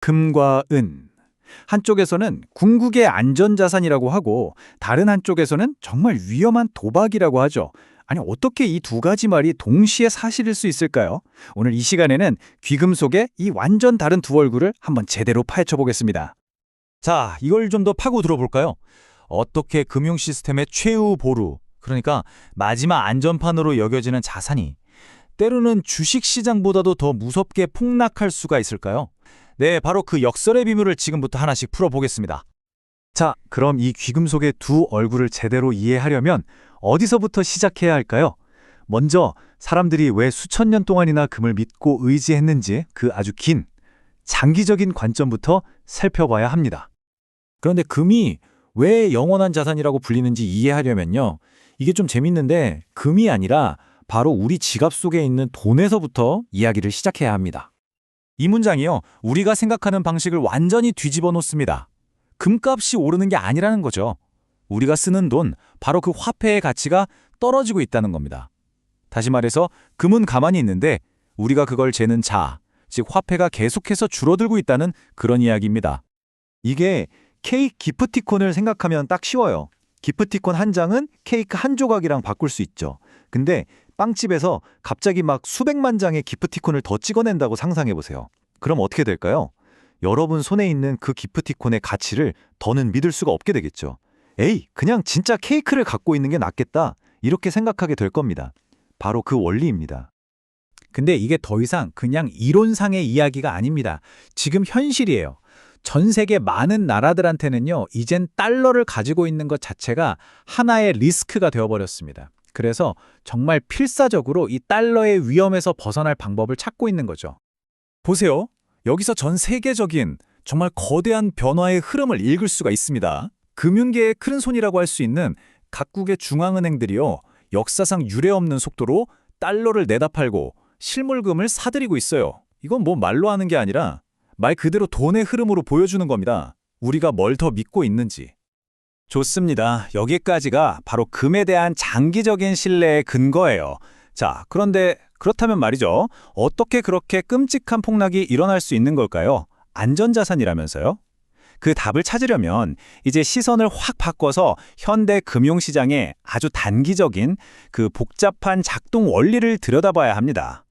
금과 은. 한쪽에서는 궁극의 안전자산이라고 하고 다른 한쪽에서는 정말 위험한 도박이라고 하죠. 아니, 어떻게 이 두 가지 말이 동시에 사실일 수 있을까요? 오늘 이 시간에는 귀금속의 이 완전 다른 두 얼굴을 한번 제대로 파헤쳐 보겠습니다. 자, 이걸 좀 더 파고 들어볼까요? 어떻게 금융 시스템의 최후 보루, 그러니까 마지막 안전판으로 여겨지는 자산이 때로는 주식 시장보다도 더 무섭게 폭락할 수가 있을까요? 네, 바로 그 역설의 비밀을 지금부터 하나씩 풀어보겠습니다. 자, 그럼 이 귀금속의 두 얼굴을 제대로 이해하려면 어디서부터 시작해야 할까요? 먼저 사람들이 왜 수천 년 동안이나 금을 믿고 의지했는지 그 아주 긴, 장기적인 관점부터 살펴봐야 합니다. 그런데 금이 왜 영원한 자산이라고 불리는지 이해하려면요. 이게 좀 재밌는데 금이 아니라 바로 우리 지갑 속에 있는 돈에서부터 이야기를 시작해야 합니다. 이 문장이요, 우리가 생각하는 방식을 완전히 뒤집어 놓습니다. 금값이 오르는 게 아니라는 거죠. 우리가 쓰는 돈, 바로 그 화폐의 가치가 떨어지고 있다는 겁니다. 다시 말해서 금은 가만히 있는데 우리가 그걸 재는 자, 즉 화폐가 계속해서 줄어들고 있다는 그런 이야기입니다. 이게 케이크 기프티콘을 생각하면 딱 쉬워요. 기프티콘 한 장은 케이크 한 조각이랑 바꿀 수 있죠. 근데 빵집에서 갑자기 막 수백만 장의 기프티콘을 더 찍어낸다고 상상해보세요. 그럼 어떻게 될까요? 여러분 손에 있는 그 기프티콘의 가치를 더는 믿을 수가 없게 되겠죠. 에이, 그냥 진짜 케이크를 갖고 있는 게 낫겠다. 이렇게 생각하게 될 겁니다. 바로 그 원리입니다. 근데 이게 더 이상 그냥 이론상의 이야기가 아닙니다. 지금 현실이에요. 전 세계 많은 나라들한테는요, 이젠 달러를 가지고 있는 것 자체가 하나의 리스크가 되어버렸습니다. 그래서 정말 필사적으로 이 달러의 위험에서 벗어날 방법을 찾고 있는 거죠. 보세요. 여기서 전 세계적인 정말 거대한 변화의 흐름을 읽을 수가 있습니다. 금융계의 큰 손이라고 할 수 있는 각국의 중앙은행들이요, 역사상 유례없는 속도로 달러를 내다 팔고 실물금을 사들이고 있어요. 이건 뭐 말로 하는 게 아니라 말 그대로 돈의 흐름으로 보여주는 겁니다. 우리가 뭘 더 믿고 있는지. 좋습니다. 여기까지가 바로 금에 대한 장기적인 신뢰의 근거예요. 자, 그런데 그렇다면 말이죠. 어떻게 그렇게 끔찍한 폭락이 일어날 수 있는 걸까요? 안전자산이라면서요? 그 답을 찾으려면 이제 시선을 확 바꿔서 현대 금융시장의 아주 단기적인 그 복잡한 작동 원리를 들여다봐야 합니다.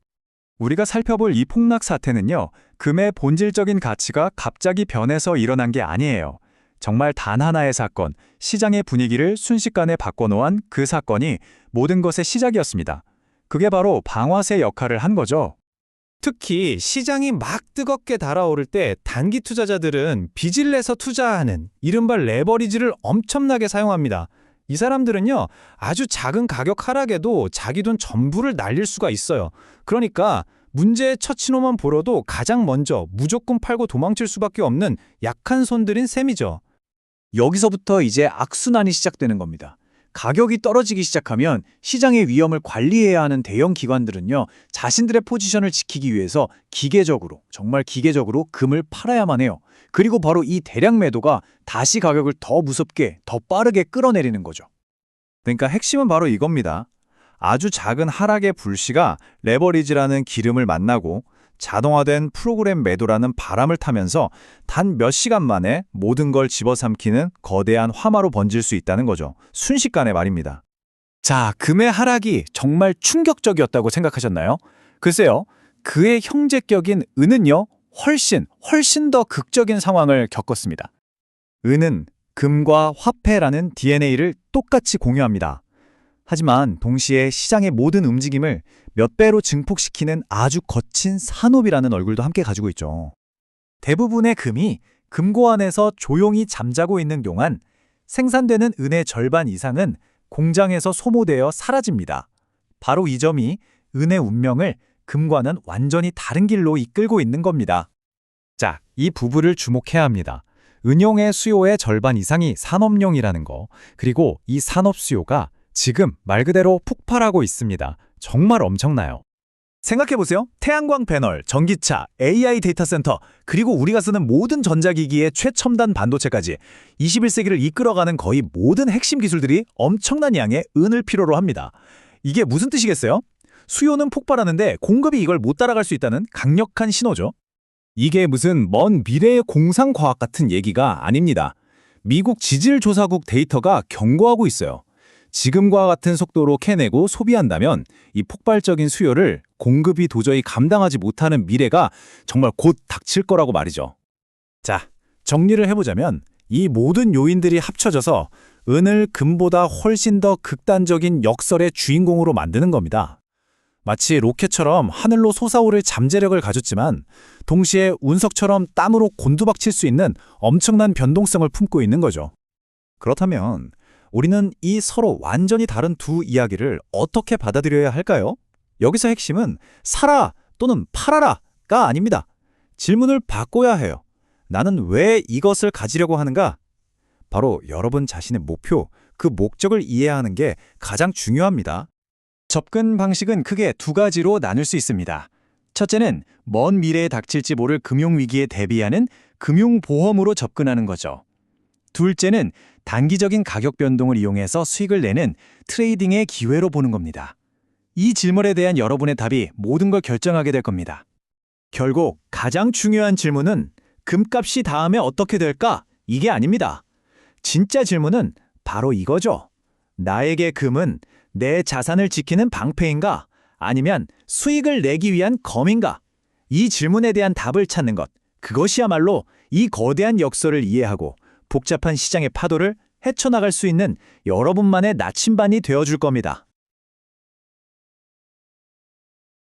우리가 살펴볼 이 폭락 사태는요, 금의 본질적인 가치가 갑자기 변해서 일어난 게 아니에요. 정말 단 하나의 사건, 시장의 분위기를 순식간에 바꿔놓은 그 사건이 모든 것의 시작이었습니다. 그게 바로 방아쇠 역할을 한 거죠. 특히 시장이 막 뜨겁게 달아오를 때 단기 투자자들은 빚을 내서 투자하는 이른바 레버리지를 엄청나게 사용합니다. 이 사람들은요, 아주 작은 가격 하락에도 자기 돈 전부를 날릴 수가 있어요. 그러니까 문제의 첫 신호만 보러도 가장 먼저 무조건 팔고 도망칠 수밖에 없는 약한 손들인 셈이죠. 여기서부터 이제 악순환이 시작되는 겁니다. 가격이 떨어지기 시작하면 시장의 위험을 관리해야 하는 대형 기관들은요, 자신들의 포지션을 지키기 위해서 기계적으로, 정말 기계적으로 금을 팔아야만 해요. 그리고 바로 이 대량 매도가 다시 가격을 더 무섭게, 더 빠르게 끌어내리는 거죠. 그러니까 핵심은 바로 이겁니다. 아주 작은 하락의 불씨가 레버리지라는 기름을 만나고 자동화된 프로그램 매도라는 바람을 타면서 단 몇 시간 만에 모든 걸 집어삼키는 거대한 화마로 번질 수 있다는 거죠. 순식간에 말입니다. 자, 금의 하락이 정말 충격적이었다고 생각하셨나요? 글쎄요, 그의 형제격인 은은요, 훨씬 더 극적인 상황을 겪었습니다. 은은 금과 화폐라는 DNA를 똑같이 공유합니다. 하지만 동시에 시장의 모든 움직임을 몇 배로 증폭시키는 아주 거친 산업이라는 얼굴도 함께 가지고 있죠. 대부분의 금이 금고 안에서 조용히 잠자고 있는 동안 생산되는 은의 절반 이상은 공장에서 소모되어 사라집니다. 바로 이 점이 은의 운명을 금과는 완전히 다른 길로 이끌고 있는 겁니다. 자, 이 부분을 주목해야 합니다. 은용의 수요의 절반 이상이 산업용이라는 거, 그리고 이 산업 수요가 지금 말 그대로 폭발하고 있습니다. 정말 엄청나요. 생각해보세요. 태양광 패널, 전기차, AI 데이터 센터, 그리고 우리가 쓰는 모든 전자기기의 최첨단 반도체까지 21세기를 이끌어가는 거의 모든 핵심 기술들이 엄청난 양의 은을 필요로 합니다. 이게 무슨 뜻이겠어요? 수요는 폭발하는데 공급이 이걸 못 따라갈 수 있다는 강력한 신호죠. 이게 무슨 먼 미래의 공상과학 같은 얘기가 아닙니다. 미국 지질조사국 데이터가 경고하고 있어요. 지금과 같은 속도로 캐내고 소비한다면 이 폭발적인 수요를 공급이 도저히 감당하지 못하는 미래가 정말 곧 닥칠 거라고 말이죠. 자, 정리를 해보자면 이 모든 요인들이 합쳐져서 은을 금보다 훨씬 더 극단적인 역설의 주인공으로 만드는 겁니다. 마치 로켓처럼 하늘로 솟아오를 잠재력을 가졌지만 동시에 운석처럼 땀으로 곤두박칠 수 있는 엄청난 변동성을 품고 있는 거죠. 그렇다면 우리는 이 서로 완전히 다른 두 이야기를 어떻게 받아들여야 할까요? 여기서 핵심은 사라 또는 팔아라가 아닙니다. 질문을 바꿔야 해요. 나는 왜 이것을 가지려고 하는가? 바로 여러분 자신의 목표, 그 목적을 이해하는 게 가장 중요합니다. 접근 방식은 크게 두 가지로 나눌 수 있습니다. 첫째는 먼 미래에 닥칠지 모를 금융위기에 대비하는 금융보험으로 접근하는 거죠. 둘째는 단기적인 가격 변동을 이용해서 수익을 내는 트레이딩의 기회로 보는 겁니다. 이 질문에 대한 여러분의 답이 모든 걸 결정하게 될 겁니다. 결국 가장 중요한 질문은 금값이 다음에 어떻게 될까? 이게 아닙니다. 진짜 질문은 바로 이거죠. 나에게 금은 내 자산을 지키는 방패인가? 아니면 수익을 내기 위한 검인가? 이 질문에 대한 답을 찾는 것, 그것이야말로 이 거대한 역설을 이해하고 복잡한 시장의 파도를 헤쳐나갈 수 있는 여러분만의 나침반이 되어줄 겁니다.